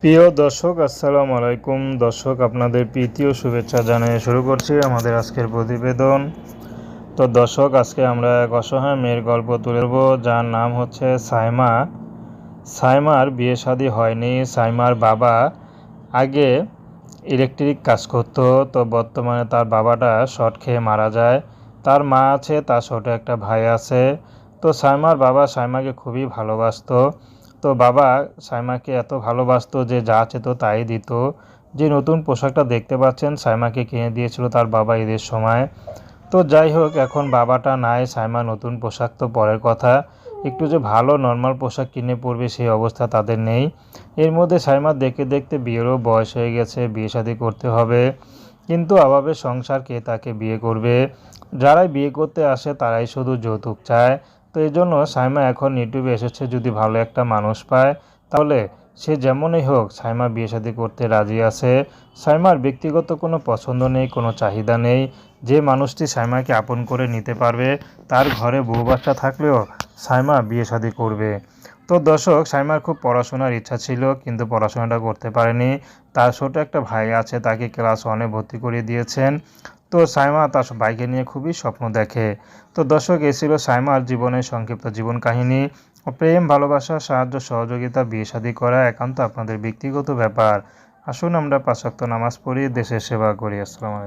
প্রিয় দর্শক, আসসালামু আলাইকুম। দর্শক, আপনাদের প্রীতি ও শুভেচ্ছা জানিয়ে শুরু করছি আমাদের আজকের প্রতিবেদন। তো দর্শক, আজকে আমরা এক অসহায় মেয়ের গল্প তুলে ধরব, যার নাম হচ্ছে সাইমা। সাইমার বিয়ে শাদী হয়নি। সাইমার বাবা আগে ইলেকট্রিক কাজ করতো, তো বর্তমানে তার বাবাটা শর্ট খেয়ে মারা যায়। তার মা আছে, তার ছোট একটা ভাই আছে। তো সাইমার বাবা সাইমাকে খুবই ভালোবাসতো। তো বাবা সাইমাকে এত ভালোবাসতো যে যা চেত তাই দিত। যে নতুন পোশাকটা দেখতে পাচ্ছেন সাইমাকে কিনে দিয়েছিল তার বাবা ঈদের সময়। তো যাই হোক, এখন বাবাটা নাই, সাইমা নতুন পোশাক তো পরের কথা, একটু যে ভালো নর্মাল পোশাক কিনে পরবে সেই অবস্থা তাদের নেই। এর মধ্যে সাইমা দেখতে দেখতে বিয়েরও বয়স হয়ে গেছে, বিয়ে শাদী করতে হবে। কিন্তু অভাবে সংসার কে তাকে বিয়ে করবে? যারাই বিয়ে করতে আসে তারাই শুধু যৌতুক চায়। তো এই জন্য সাইমা এখন ইউটিউবে এসেছে, যদি ভালো একটা মানুষ পায় তাহলে সে যেমনই হোক সাইমা বিয়ে শাদী করতে রাজি আছে। সাইমার ব্যক্তিগত কোনো পছন্দ নেই, কোনো চাহিদা নেই। যে মানুষটি সাইমাকে আপন করে নিতে পারবে, তার ঘরে বউ বাচ্চা থাকলেও সাইমা বিয়ে শাদী করবে। তো দর্শক, সাইমার খুব পড়াশোনার ইচ্ছা ছিল, কিন্তু পড়াশোনাটা করতে পারেনি। তার ছোট একটা ভাই আছে, তাকে ক্লাস 1-এ ভর্তি করিয়ে দিয়েছেন। তো সাইমা তার ভাইকে নিয়ে খুবই স্বপ্ন দেখে। তো দর্শক, এ ছিল সাইমার জীবনের সংক্ষিপ্ত জীবন কাহিনী। প্রেম, ভালোবাসা, সাহায্য, সহযোগিতা, বিয়ে শাদী করা একান্ত আপনাদের ব্যক্তিগত ব্যাপার। আসুন আমরা 5 ওয়াক্ত নামাজ পড়ি, দেশের সেবা করি। আসসালামু আলাইকুম।